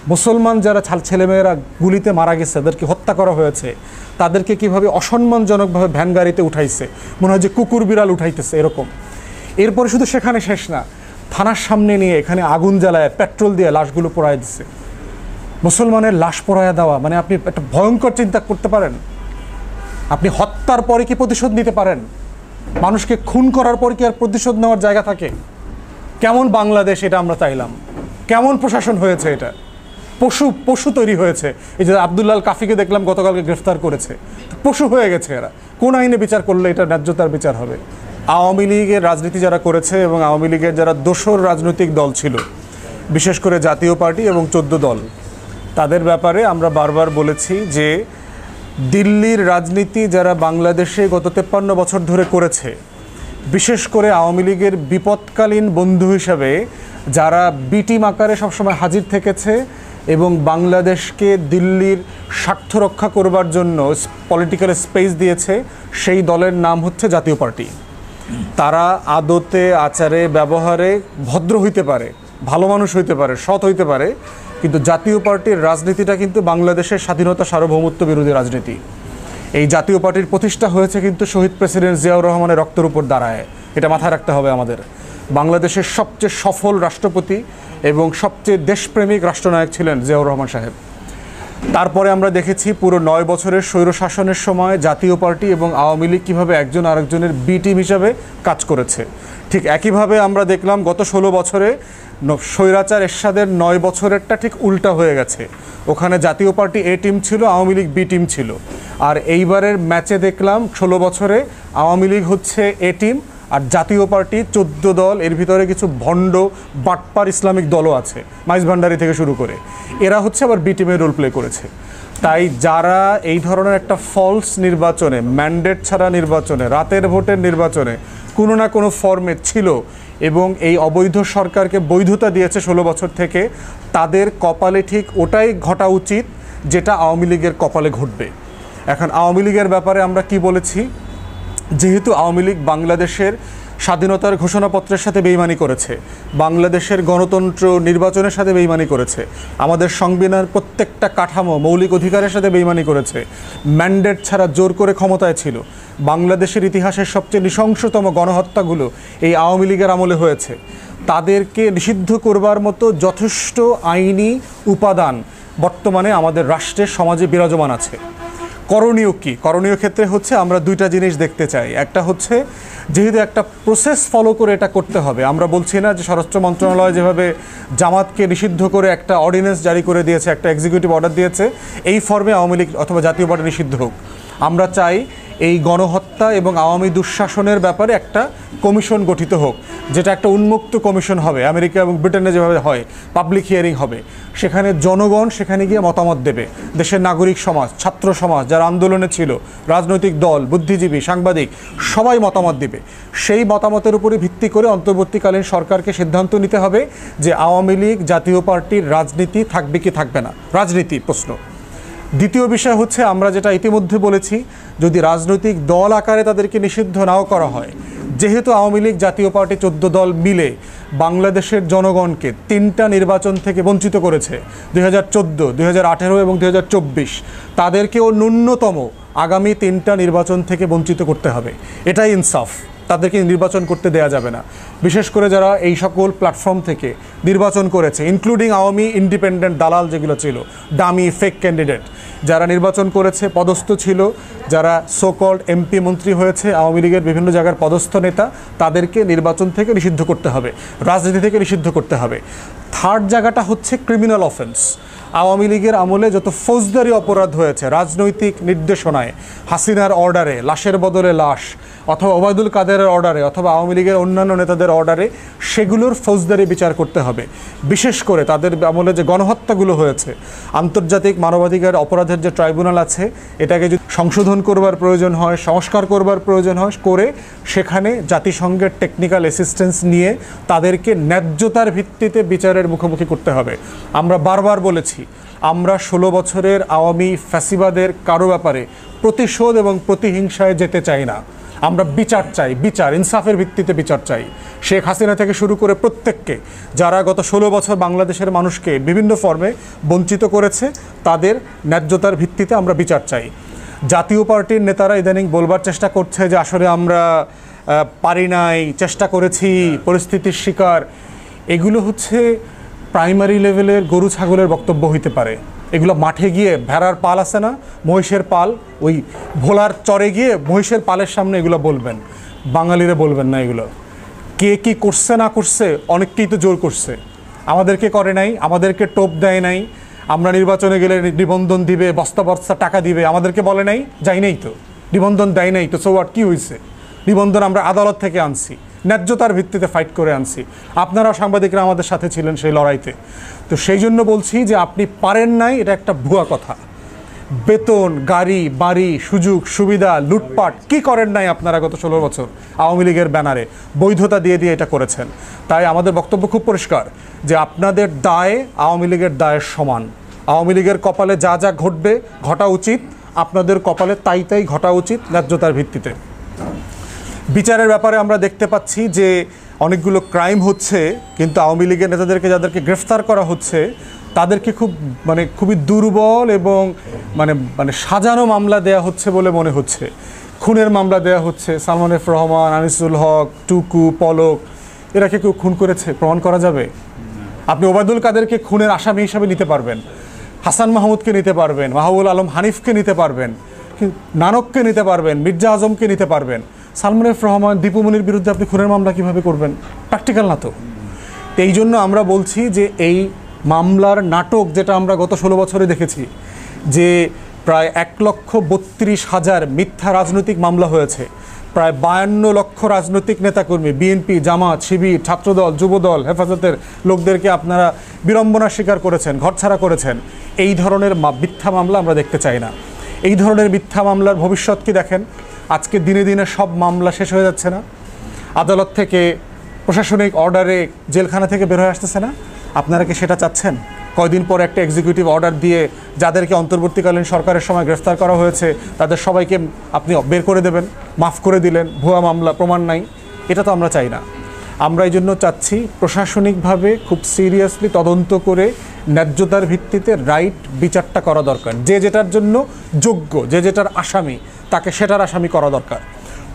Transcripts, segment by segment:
মুসলমান যারা ছেলেমেয়েরা গুলিতে মারা গেছে, তাদেরকে হত্যা করা হয়েছে, তাদেরকে কিভাবে অসম্মানজনকভাবে ভ্যান গাড়িতে উঠাইছে, মনে হয় যে কুকুর বিড়াল উঠাইতেছে এরকম। এরপরে শুধু সেখানে শেষ না, থানার সামনে নিয়ে এখানে আগুন জ্বালায় পেট্রোল দিয়ে লাশগুলো পোড়ায় দিচ্ছে। মুসলমানের লাশ পোড়ায় দেওয়া মানে আপনি একটা ভয়ঙ্কর চিন্তা করতে পারেন। আপনি হত্যার পরে কি প্রতিশোধ নিতে পারেন? মানুষকে খুন করার পর কি আর প্রতিশোধ নেওয়ার জায়গা থাকে? কেমন বাংলাদেশ এটা আমরা চাইলাম? কেমন প্রশাসন হয়েছে এটা? পশু তৈরি হয়েছে। এই যে আব্দুল্লাহ আল কাফিকে দেখলাম গতকালকে গ্রেফতার করেছে, পশু হয়ে গেছে এরা। কোন আইনে বিচার করলে এটা ন্যায্যতার বিচার হবে? আওয়ামী লীগের রাজনীতি যারা করেছে এবং আওয়ামী লীগের যারা দোসর রাজনৈতিক দল ছিল, বিশেষ করে জাতীয় পার্টি এবং 14 দল, তাদের ব্যাপারে আমরা বারবার বলেছি যে দিল্লির রাজনীতি যারা বাংলাদেশে গত 53 বছর ধরে করেছে, বিশেষ করে আওয়ামী লীগের বিপদকালীন বন্ধু হিসাবে যারা বি টিম আকারে সবসময় হাজির থেকেছে এবং বাংলাদেশকে দিল্লির স্বার্থ রক্ষা করবার জন্য পলিটিক্যাল স্পেস দিয়েছে, সেই দলের নাম হচ্ছে জাতীয় পার্টি। তারা আদতে আচারে ব্যবহারে ভদ্র হইতে পারে, ভালো মানুষ হইতে পারে, সৎ হইতে পারে, কিন্তু জাতীয় পার্টির রাজনীতিটা কিন্তু বাংলাদেশের স্বাধীনতা সার্বভৌমত্ব বিরোধী রাজনীতি। এই জাতীয় পার্টির প্রতিষ্ঠা হয়েছে কিন্তু শহীদ প্রেসিডেন্ট জিয়াউর রহমানের রক্তের উপর দাঁড়ায়। এটা মাথায় রাখতে হবে আমাদের। বাংলাদেশের সবচেয়ে সফল রাষ্ট্রপতি এবং সবচেয়ে দেশপ্রেমিক রাষ্ট্রনায়ক ছিলেন জিয়াউর রহমান সাহেব। তারপরে আমরা দেখেছি পুরো 9 বছরের স্বৈরশাসনের সময় জাতীয় পার্টি এবং আওয়ামী লীগ কীভাবে একজন আরেকজনের বি টিম হিসাবে কাজ করেছে। ঠিক একইভাবে আমরা দেখলাম গত 16 বছরে স্বৈরাচার এরশাদের 9 বছরেরটা ঠিক উল্টা হয়ে গেছে। ওখানে জাতীয় পার্টি এ টিম ছিল, আওয়ামী লীগ বি টিম ছিল। আর এইবারের ম্যাচে দেখলাম 16 বছরে আওয়ামী লীগ হচ্ছে এ টিম আর জাতীয় পার্টি 14 দল, এর ভিতরে কিছু ভণ্ড বাটপার ইসলামিক দলও আছে, মাইজ ভান্ডারি থেকে শুরু করে, এরা হচ্ছে আবার বি টিমের রোল প্লে করেছে। তাই যারা এই ধরনের একটা ফলস নির্বাচনে, ম্যান্ডেট ছাড়া নির্বাচনে, রাতের ভোটের নির্বাচনে কোনো না কোনো ফর্মে ছিল এবং এই অবৈধ সরকারকে বৈধতা দিয়েছে 16 বছর থেকে, তাদের কপালে ঠিক ওটাই ঘটা উচিত যেটা আওয়ামী লীগের কপালে ঘটবে। এখন আওয়ামী লীগের ব্যাপারে আমরা কি বলেছি? যেহেতু আওয়ামী লীগ বাংলাদেশের স্বাধীনতার ঘোষণাপত্রের সাথে বেইমানি করেছে, বাংলাদেশের গণতন্ত্র নির্বাচনের সাথে বেইমানি করেছে, আমাদের সংবিধানের প্রত্যেকটা কাঠামো মৌলিক অধিকারের সাথে বেইমানি করেছে, ম্যান্ডেট ছাড়া জোর করে ক্ষমতায় ছিল, বাংলাদেশের ইতিহাসের সবচেয়ে নৃশংসতম গণহত্যাগুলো এই আওয়ামী লীগের আমলে হয়েছে, তাদেরকে নিষিদ্ধ করবার মতো যথেষ্ট আইনি উপাদান বর্তমানে আমাদের রাষ্ট্রের সমাজে বিরাজমান আছে। করণীয় কি? করণীয় ক্ষেত্রে হচ্ছে আমরা দুইটা জিনিস দেখতে চাই। একটা হচ্ছে যেহেতু একটা প্রসেস ফলো করে এটা করতে হবে, আমরা বলছি না যে স্বরাষ্ট্র মন্ত্রণালয় যেভাবে জামাতকে নিষিদ্ধ করে একটা অর্ডিন্যান্স জারি করে দিয়েছে, একটা এক্সিকিউটিভ অর্ডার দিয়েছে, এই ফর্মে আওয়ামী লীগ অথবা জাতীয় পার্টি নিষিদ্ধ হোক। আমরা চাই এই গণহত্যা এবং আওয়ামী দুঃশাসনের ব্যাপারে একটা কমিশন গঠিত হোক, যেটা একটা উন্মুক্ত কমিশন হবে, আমেরিকা এবং ব্রিটেনে যেভাবে হয়, পাবলিক হিয়ারিং হবে, সেখানে জনগণ সেখানে গিয়ে মতামত দেবে, দেশের নাগরিক সমাজ, ছাত্র সমাজ, যারা আন্দোলনে ছিল, রাজনৈতিক দল, বুদ্ধিজীবী, সাংবাদিক, সবাই মতামত দেবে। সেই মতামতের উপরে ভিত্তি করে অন্তর্বর্তীকালীন সরকারকে সিদ্ধান্ত নিতে হবে যে আওয়ামী লীগ জাতীয় পার্টির রাজনীতি থাকবে কি থাকবে না, রাজনীতি প্রশ্ন। দ্বিতীয় বিষয় হচ্ছে আমরা যেটা ইতিমধ্যে বলেছি, যদি রাজনৈতিক দল আকারে তাদেরকে নিষিদ্ধ নাও করা হয়, যেহেতু আওয়ামী লীগ জাতীয় পার্টি 14 দল মিলে বাংলাদেশের জনগণকে 3টা নির্বাচন থেকে বঞ্চিত করেছে, 2014, 2018 এবং 2024, তাদেরকেও ন্যূনতম আগামী 3টা নির্বাচন থেকে বঞ্চিত করতে হবে। এটাই ইনসাফ। তাদেরকে নির্বাচন করতে দেয়া যাবে না। বিশেষ করে যারা এই সকল প্ল্যাটফর্ম থেকে নির্বাচন করেছে, ইনক্লুডিং আওয়ামী ইন্ডিপেন্ডেন্ট দালাল যেগুলো ছিল, ডামি ফেক ক্যান্ডিডেট, যারা নির্বাচন করেছে, পদস্থ ছিল, যারা সোকল্ড এমপি মন্ত্রী হয়েছে, আওয়ামী লীগের বিভিন্ন জায়গার পদস্থ নেতা, তাদেরকে নির্বাচন থেকে নিষিদ্ধ করতে হবে, রাজনীতি থেকে নিষিদ্ধ করতে হবে। থার্ড জায়গাটা হচ্ছে ক্রিমিনাল অফেন্স। আওয়ামী লীগের আমলে যত ফৌজদারি অপরাধ হয়েছে রাজনৈতিক নির্দেশনায়, হাসিনার অর্ডারে, লাশের বদলে লাশ, অথবা ওবায়দুল কাদেরের অর্ডারে, অথবা আওয়ামী লীগের অন্যান্য নেতাদের অর্ডারে, সেগুলোর ফৌজদারি বিচার করতে হবে। বিশেষ করে তাদের আমলে যে গণহত্যাগুলো হয়েছে, আন্তর্জাতিক মানবাধিকার অপরাধের যে ট্রাইব্যুনাল আছে, এটাকে যদি সংশোধন করবার প্রয়োজন হয়, সংস্কার করবার প্রয়োজন হয়, করে সেখানে জাতিসংঘের টেকনিক্যাল অ্যাসিস্ট্যান্স নিয়ে তাদেরকে ন্যায্যতার ভিত্তিতে বিচারের মুখোমুখি করতে হবে। আমরা বারবার বলেছি, আমরা 16 বছরের আওয়ামী ফ্যাসিবাদের কারো ব্যাপারে প্রতিশোধ এবং প্রতিহিংসায় যেতে চাই না। আমরা বিচার চাই, বিচার ইনসাফের ভিত্তিতে বিচার চাই। শেখ হাসিনা থেকে শুরু করে প্রত্যেককে, যারা গত 16 বছর বাংলাদেশের মানুষকে বিভিন্ন ফর্মে বঞ্চিত করেছে, তাদের ন্যায্যতার ভিত্তিতে আমরা বিচার চাই। জাতীয় পার্টির নেতারা ইদানিং বলবার চেষ্টা করছে যে আসলে আমরা পারি নাই, চেষ্টা করেছি, পরিস্থিতির শিকার। এগুলো হচ্ছে প্রাইমারি লেভেলের গরু ছাগলের বক্তব্য হইতে পারে। এগুলো মাঠে গিয়ে ভেড়ার পাল আছে না, মহিষের পাল, ওই ভোলার চরে গিয়ে মহিষের পালের সামনে এগুলো বলবেন, বাঙালিরা বলবেন না। এগুলো কে কি করছে না করছে, অনেককেই তো জোর করছে, আমাদেরকে করে নাই, আমাদেরকে টোপ দেয় নাই। আমরা নির্বাচনে গেলে নিবন্ধন দিবে, বস্তা বস্তা টাকা দিবে, আমাদেরকে বলে নাই, যাই নাই তো, নিবন্ধন দেয় নাই তো, সো হোয়াট, কী হয়েছে? নিবন্ধন আমরা আদালত থেকে আনছি, ন্যায্যতার ভিত্তিতে ফাইট করে আনছি। আপনারাও সাংবাদিকরা আমাদের সাথে ছিলেন সেই লড়াইতে। তো সেই জন্য বলছি যে আপনি পারেন নাই, এটা একটা ভুয়া কথা। বেতন, গাড়ি, বাড়ি, সুযোগ সুবিধা, লুটপাট কি করেন নাই আপনারা গত 16 বছর আওয়ামী লীগের ব্যানারে বৈধতা দিয়ে দিয়ে এটা করেছেন। তাই আমাদের বক্তব্য খুব পরিষ্কার যে আপনাদের দায় আওয়ামী লীগের দায়ের সমান। আওয়ামী লীগের কপালে যা যা ঘটবে, ঘটা উচিত, আপনাদের কপালে তাই তাই ঘটা উচিত, ন্যায্যতার ভিত্তিতে। বিচারের ব্যাপারে আমরা দেখতে পাচ্ছি যে অনেকগুলো ক্রাইম হচ্ছে, কিন্তু আওয়ামী লীগের নেতাদেরকে যাদেরকে গ্রেফতার করা হচ্ছে তাদেরকে খুবই দুর্বল এবং সাজানো মামলা দেয়া হচ্ছে বলে মনে হচ্ছে। খুনের মামলা দেয়া হচ্ছে, সালমান এফ রহমান, আনিসুল হক, টুকু, পলক, এরা কি কেউ খুন করেছে প্রমাণ করা যাবে? আপনি ওবায়দুল কাদেরকে খুনের আসামি হিসাবে নিতে পারবেন, হাসান মাহমুদকে নিতে পারবেন, মাহবুবুল আলম হানিফকে নিতে পারবেন, নানককে নিতে পারবেন, মির্জা আজমকে নিতে পারবেন। সালমান এফ রহমান, দীপু মনির বিরুদ্ধে আপনি খুনের মামলা কিভাবে করবেন? প্র্যাকটিক্যাল না তো। এই জন্য আমরা বলছি যে এই মামলার নাটক যেটা আমরা গত 16 বছরে দেখেছি, যে প্রায় 1,32,000 মিথ্যা রাজনৈতিক মামলা হয়েছে, প্রায় 52 লক্ষ রাজনৈতিক নেতাকর্মী, বিএনপি, জামাত, শিবির, ছাত্রদল, যুবদল, হেফাজতের লোকদেরকে আপনারা বিড়ম্বনার শিকার করেছেন, ঘরছাড়া করেছেন। এই ধরনের মিথ্যা মামলা আমরা দেখতে চাই না। এই ধরনের মিথ্যা মামলার ভবিষ্যৎ কি দেখেন? আজকে দিনে দিনে সব মামলা শেষ হয়ে যাচ্ছে না? আদালত থেকে প্রশাসনিক অর্ডারে জেলখানা থেকে বের হয়ে আসতেছে না? আপনারা কি সেটা চাচ্ছেন? কয়দিন পর একটা এক্সিকিউটিভ অর্ডার দিয়ে যাদেরকে অন্তর্বর্তীকালীন সরকারের সময় গ্রেফতার করা হয়েছে তাদের সবাইকে আপনি বের করে দেবেন, মাফ করে দিলেন, ভুয়া মামলা, প্রমাণ নাই। এটা তো আমরা চাই না। আমরা এই জন্য চাচ্ছি প্রশাসনিকভাবে খুব সিরিয়াসলি তদন্ত করে ন্যায্যতার ভিত্তিতে রাইট বিচারটা করা দরকার। যে যেটার জন্য যোগ্য, যে যেটার আসামি, তাকে সেটার আসামি করা দরকার।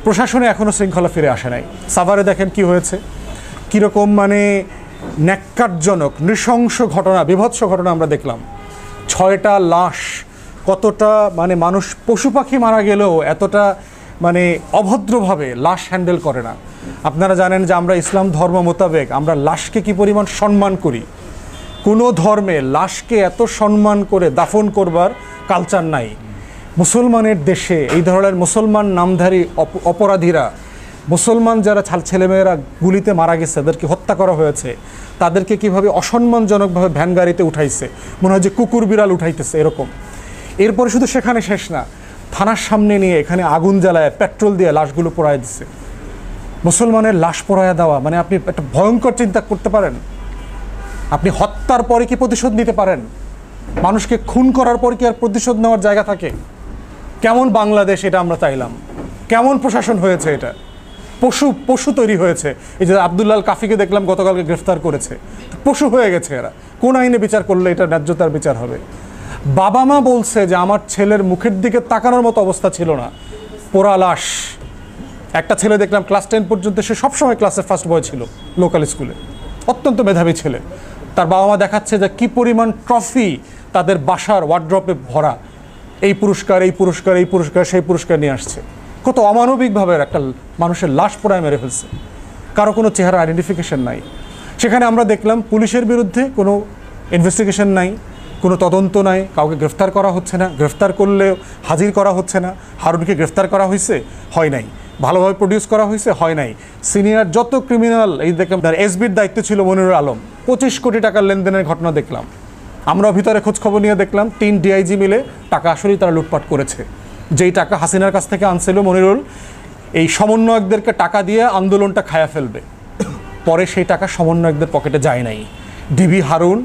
প্রশাসনে এখনও শৃঙ্খলা ফিরে আসে নাই। সাভারে দেখেন কি হয়েছে, কীরকম ন্যাক্কারজনক নৃশংস ঘটনা, বিভৎস ঘটনা আমরা দেখলাম। 6টা লাশ, কতটা মানুষ, পশু পাখি মারা গেলেও এতটা অভদ্রভাবে লাশ হ্যান্ডেল করে না। আপনারা জানেন যে আমরা ইসলাম ধর্ম মোতাবেক আমরা লাশকে কি পরিমাণ সম্মান করি। কোনো ধর্মে লাশকে এত সম্মান করে দাফন করবার কালচার নাই। মুসলমানের দেশে এই ধরনের মুসলমান নামধারী অপরাধীরা, মুসলমান যারা ছেলেমেয়েরা গুলিতে মারা গেছে, তাদেরকে হত্যা করা হয়েছে, তাদেরকে কিভাবে অসম্মানজনকভাবে ভ্যান গাড়িতে উঠাইছে, মনে হয় যে কুকুর বিড়াল উঠাইতেছে এরকম। এরপরে শুধু সেখানে শেষ না, থানার সামনে নিয়ে এখানে আগুন জ্বালায়, পেট্রোল দিয়ে লাশগুলো পোড়ায় দিচ্ছে। মুসলমানের লাশ পোড়ায়া দেওয়া আপনি একটা ভয়ঙ্কর চিন্তা করতে পারেন? আপনি হত্যার পরে কি প্রতিশোধ নিতে পারেন? মানুষকে খুন করার পর কি আর প্রতিশোধ নেওয়ার জায়গা থাকে? কেমন বাংলাদেশ এটা আমরা চাইলাম? কেমন প্রশাসন হয়েছে এটা? পশু তৈরি হয়েছে। এই যে আব্দুল্লাহ কাফিকে দেখলাম গতকালকে গ্রেফতার করেছে, পশু হয়ে গেছে এরা। কোন আইনে বিচার করলে এটা ন্যায্যতার বিচার হবে? বাবা মা বলছে যে আমার ছেলের মুখের দিকে তাকানোর মতো অবস্থা ছিল না, পোড়া লাশ। একটা ছেলে দেখলাম ক্লাস 10 পর্যন্ত, সে সবসময় ক্লাসের ফার্স্ট বয় ছিল লোকাল স্কুলে, অত্যন্ত মেধাবী ছেলে। তার বাবা মা দেখাচ্ছে যে কী পরিমাণ ট্রফি তাদের বাসার ওয়ার্ড্রপে ভরা, এই পুরস্কার, এই পুরস্কার, এই পুরস্কার, সেই পুরস্কার নিয়ে আসছে। কত অমানবিকভাবে একটা মানুষের লাশ পোড়ায় মেরে ফেলছে, কারো কোনো চেহারা আইডেন্টিফিকেশন নাই। সেখানে আমরা দেখলাম পুলিশের বিরুদ্ধে কোনো ইনভেস্টিগেশন নাই, কোনো তদন্ত নাই, কাউকে গ্রেফতার করা হচ্ছে না, গ্রেফতার করলেও হাজির করা হচ্ছে না। হারুনকে গ্রেফতার করা হয়েছে, হয় নাই। ভালোভাবে প্রডিউস করা হয়েছে, হয় নাই। সিনিয়র যত ক্রিমিনাল, এই দেখলাম এসবির দায়িত্ব ছিল মনিরুল আলম, 25 কোটি টাকার লেনদেনের ঘটনা দেখলাম। আমরা ভিতরে খোঁজখবর নিয়ে দেখলাম 3 ডিআইজি মিলে টাকা আসলেই তারা লুটপাট করেছে। যেই টাকা হাসিনার কাছ থেকে আনছিল মনিরুল, এই সমন্বয়কদেরকে টাকা দিয়ে আন্দোলনটা খায়া ফেলবে, পরে সেই টাকা সমন্বয়কদের পকেটে যায় নাই। ডিবি হারুন,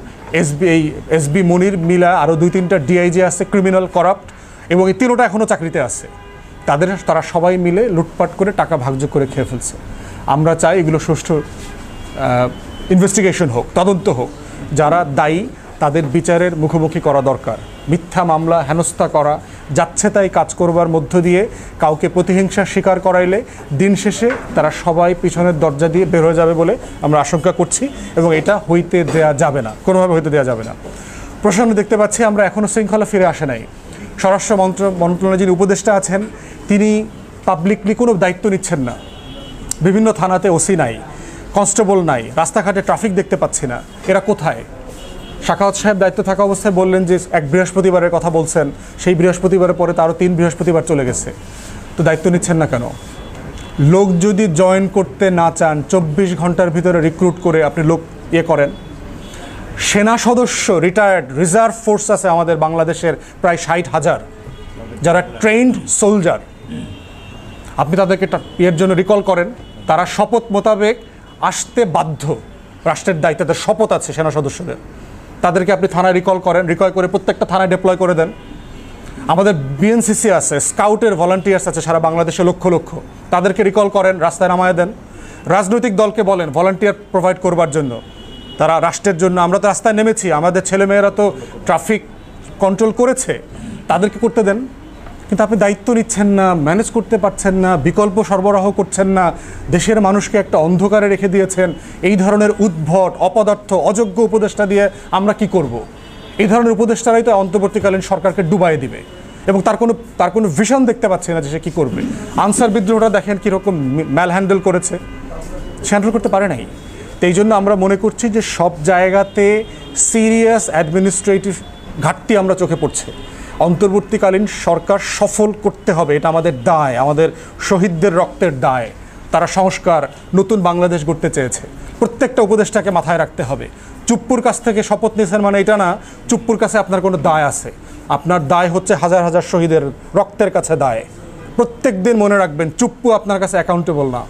এসবি মনির মিলা, আরও 2-3টা ডিআইজি আছে ক্রিমিনাল, করাপ্ট, এবং এই 3টা এখনও চাকরিতে আছে। তারা সবাই মিলে লুটপাট করে টাকা ভাগযোগ করে খেয়ে ফেলছে। আমরা চাই এগুলো সুষ্ঠু ইনভেস্টিগেশন হোক, তদন্ত হোক, যারা দায়ী তাদের বিচারের মুখোমুখি করা দরকার। মিথ্যা মামলা, হেনস্থা করা, যাচ্ছে তাই কাজ করবার মধ্য দিয়ে কাউকে প্রতিহিংসার শিকার করাইলে দিন শেষে তারা সবাই পিছনের দরজা দিয়ে বের হয়ে যাবে বলে আমরা আশঙ্কা করছি, এবং এটা হইতে দেয়া যাবে না, কোনোভাবে হইতে দেওয়া যাবে না। প্রশাসনে দেখতে পাচ্ছি আমরা এখনও শৃঙ্খলা ফিরে আসে নাই। স্বরাষ্ট্র মন্ত্রণালয়ে যিনি উপদেষ্টা আছেন তিনি পাবলিকলি কোনো দায়িত্ব নিচ্ছেন না। বিভিন্ন থানাতে ওসি নাই, কনস্টেবল নাই, রাস্তাঘাটে ট্রাফিক দেখতে পাচ্ছি না। এরা কোথায়? শাখাওয়াত সাহেব দায়িত্ব থাকা অবস্থায় বললেন যে এক বৃহস্পতিবারের কথা বলছেন, সেই বৃহস্পতিবারের পরে তারও 3 বৃহস্পতিবার চলে গেছে। তো দায়িত্ব নিচ্ছেন না কেন? লোক যদি জয়েন করতে না চান 24 ঘন্টার ভিতরে রিক্রুট করে আপনি লোক করেন। সেনা সদস্য, রিটায়ার্ড রিজার্ভ ফোর্স আছে আমাদের বাংলাদেশের প্রায় 60,000 যারা ট্রেন্ড সোলজার। আপনি তাদেরকে এর জন্য রিকল করেন, তারা শপথ মোতাবেক আসতে বাধ্য। রাষ্ট্রের দায়িত্বে তাদের শপথ আছে সেনা সদস্যদের, তাদেরকে আপনি থানায় রিকল করেন, রিকল করে প্রত্যেকটা থানায় ডিপ্লয় করে দেন। আমাদের বিএনসিসি আছে, স্কাউটের ভলান্টিয়ার্স আছে সারা বাংলাদেশে লক্ষ লক্ষ, তাদেরকে রিকল করেন, রাস্তায় নামায় দেন। রাজনৈতিক দলকে বলেন ভলান্টিয়ার প্রোভাইড করবার জন্য, তারা রাষ্ট্রের জন্য। আমরা তো রাস্তায় নেমেছি, আমাদের ছেলেমেয়েরা তো ট্রাফিক কন্ট্রোল করেছে, তাদেরকে করতে দেন। কিন্তু আপনি দায়িত্ব নিচ্ছেন না, ম্যানেজ করতে পারছেন না, বিকল্প সরবরাহ করছেন না, দেশের মানুষকে একটা অন্ধকারে রেখে দিয়েছেন। এই ধরনের উদ্ভট, অপদার্থ, অযোগ্য উপদেষ্টা দিয়ে আমরা কি করব? এই ধরনের উপদেষ্টারাই তো অন্তর্বর্তীকালীন সরকারকে ডুবাই দিবে, এবং তার কোনো ভিশন দেখতে পাচ্ছি না যে সে কী করবে। আনসার বিদ্রোহটা দেখেন কীরকম ম্যাল হ্যান্ডেল করেছে, সে হ্যান্ডেল করতে পারে নাই। তো এই জন্য আমরা মনে করছি যে সব জায়গাতে সিরিয়াস অ্যাডমিনিস্ট্রেটিভ ঘাটতি আমরা চোখে পড়ছে। অন্তর্বর্তীকালীন সরকার সফল করতে হবে, এটা আমাদের দায়, আমাদের শহীদদের রক্তের দায়। তারা সংস্কার, নতুন বাংলাদেশ গড়তে চেয়েছে। প্রত্যেকটা উপদেষ্টাকে মাথায় রাখতে হবে। চুপ্পুর কাছ থেকে শপথ নিয়েছেন মানে এটা না চুপ্পুর কাছে আপনার কোনো দায় আছে। আপনার দায় হচ্ছে হাজার হাজার শহীদের রক্তের কাছে দায়। প্রত্যেক দিন মনে রাখবেন, চুপ্পু আপনার কাছে অ্যাকাউন্টেবল না,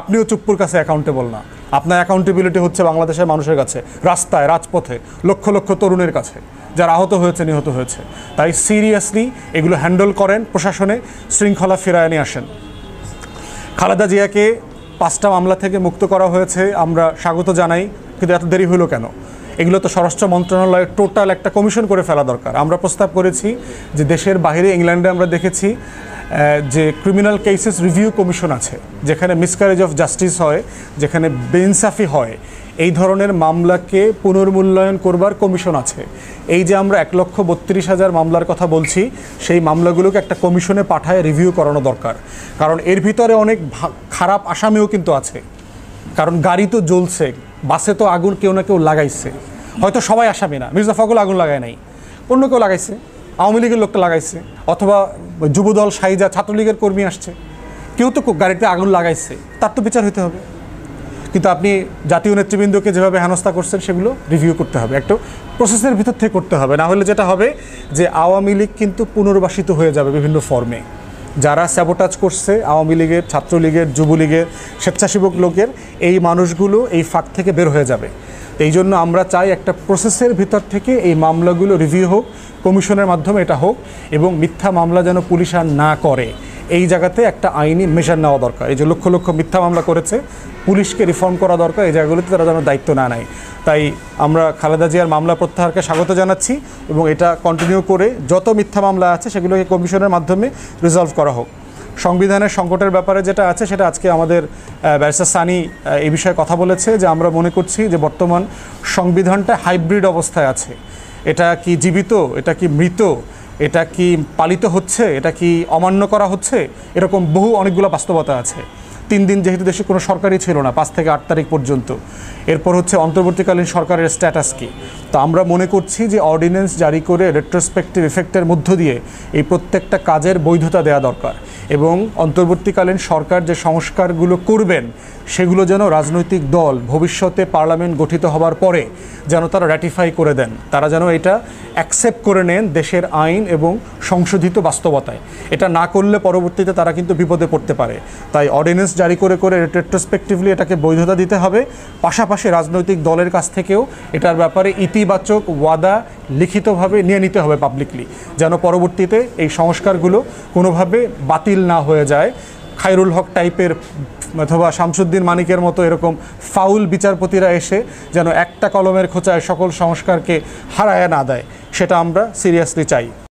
আপনিও চুপ্পুর কাছে অ্যাকাউন্টেবল না। আপনার অ্যাকাউন্টেবিলিটি হচ্ছে বাংলাদেশের মানুষের কাছে, রাস্তায়, রাজপথে, লক্ষ লক্ষ তরুণের কাছে যারা আহত হয়েছে, নিহত হয়েছে। তাই সিরিয়াসলি এগুলো হ্যান্ডেল করেন, প্রশাসনে শৃঙ্খলা ফিরায় নিয়ে আসেন। খালেদা জিয়াকে 5টা মামলা থেকে মুক্ত করা হয়েছে, আমরা স্বাগত জানাই, কিন্তু এত দেরি হলো কেন? এগুলো তো স্বরাষ্ট্র মন্ত্রণালয়ের টোটাল একটা কমিশন করে ফেলা দরকার। আমরা প্রস্তাব করেছি যে দেশের বাইরে ইংল্যান্ডে আমরা দেখেছি যে ক্রিমিনাল কেসেস রিভিউ কমিশন আছে, যেখানে মিসক্যারেজ অফ জাস্টিস হয়, যেখানে বেইনসাফি হয়, এই ধরনের মামলাকে পুনর্মূল্যায়ন করবার কমিশন আছে। এই যে আমরা 1,32,000 মামলার কথা বলছি, সেই মামলাগুলোকে একটা কমিশনে পাঠায় রিভিউ করানো দরকার। কারণ এর ভিতরে অনেক খারাপ আসামিও কিন্তু আছে। কারণ গাড়ি তো জ্বলছে, বাসে তো আগুন কেউ না কেউ লাগাইছে, হয়তো সবাই আসামি না, মির্জা ফখরুল আগুন লাগায় নাই, অন্য কেউ লাগাইছে, আওয়ামী লীগের লোকটা লাগাইছে, অথবা যুবদল সাইজা ছাত্রলীগের কর্মী আসছে, কেউ তো গাড়িতে আগুন লাগাইছে, তার তো বিচার হতে হবে। কিন্তু আপনি জাতীয় নেতৃবৃন্দকে যেভাবে হেনস্থা করছেন সেগুলো রিভিউ করতে হবে, একটা প্রসেসের ভিতর থেকে করতে হবে। না হলে যেটা হবে যে আওয়ামী লীগ কিন্তু পুনর্বাসিত হয়ে যাবে বিভিন্ন ফর্মে। যারা স্যাবোটাজ করছে আওয়ামী লীগের, ছাত্রলীগের, যুবলীগের, স্বেচ্ছাসেবক লোকের, এই মানুষগুলো এই ফাঁক থেকে বের হয়ে যাবে। এই জন্য আমরা চাই একটা প্রসেসের ভিতর থেকে এই মামলাগুলো রিভিউ হোক, কমিশনের মাধ্যমে এটা হোক, এবং মিথ্যা মামলা যেন পুলিশ আর না করে, এই জায়গাতে একটা আইনি মেজার নেওয়া দরকার। এই যে লক্ষ লক্ষ মিথ্যা মামলা করেছে, পুলিশকে রিফর্ম করা দরকার, এই জায়গাগুলোতে তারা যেন দায়িত্ব না নেয়। তাই আমরা খালেদা জিয়ার মামলা প্রত্যাহারকে স্বাগত জানাচ্ছি, এবং এটা কন্টিনিউ করে যত মিথ্যা মামলা আছে সেগুলোকে কমিশনের মাধ্যমে রিজলভ করা হোক। সংবিধানের সংকটের ব্যাপারে যেটা আছে সেটা আজকে আমাদের ব্যারিস্টার সানি এই বিষয়ে কথা বলেছে, যে আমরা মনে করছি যে বর্তমান সংবিধানটা হাইব্রিড অবস্থায় আছে। এটা কি জীবিত, এটা কি মৃত, এটা কি পালিত হচ্ছে, এটা কি অমান্য করা হচ্ছে, এরকম অনেকগুলো বাস্তবতা আছে। 3 দিন যেহেতু দেশে কোনো সরকারই ছিল না 5 থেকে 8 তারিখ পর্যন্ত, এরপর হচ্ছে অন্তর্বর্তীকালীন সরকারের স্ট্যাটাস কি। তো আমরা মনে করছি যে অর্ডিন্যান্স জারি করে রেট্রোস্পেক্টিভ ইফেক্টের মধ্য দিয়ে এই প্রত্যেকটা কাজের বৈধতা দেওয়া দরকার, এবং অন্তর্বর্তীকালীন সরকার যে সংস্কারগুলো করবেন সেগুলো যেন রাজনৈতিক দল ভবিষ্যতে পার্লামেন্ট গঠিত হবার পরে যেন তারা র্যাটিফাই করে দেন, তারা যেন এটা অ্যাকসেপ্ট করে নেন দেশের আইন এবং সংশোধিত বাস্তবতায়। এটা না করলে পরবর্তীতে তারা কিন্তু বিপদে পড়তে পারে। তাই অর্ডিন্যান্স জারি করে করে রেট্রোস্পেক্টিভলি এটাকে বৈধতা দিতে হবে, পাশাপাশি রাজনৈতিক দলের কাছ থেকেও এটার ব্যাপারে ইতিবাচক ওয়াদা লিখিতভাবে নিয়ে নিতে হবে পাবলিকলি, যেন পরবর্তীতে এই সংস্কারগুলো কোনোভাবে বাতিল না হয়ে যায়। খায়রুল হক টাইপের অথবা শামসুদ্দিন মানিকের মতো এরকম ফাউল বিচারপতিরা এসে যেন একটা কলমের খোঁচায় সকল সংস্কারকে হারায় না দেয়, সেটা আমরা সিরিয়াসলি চাই।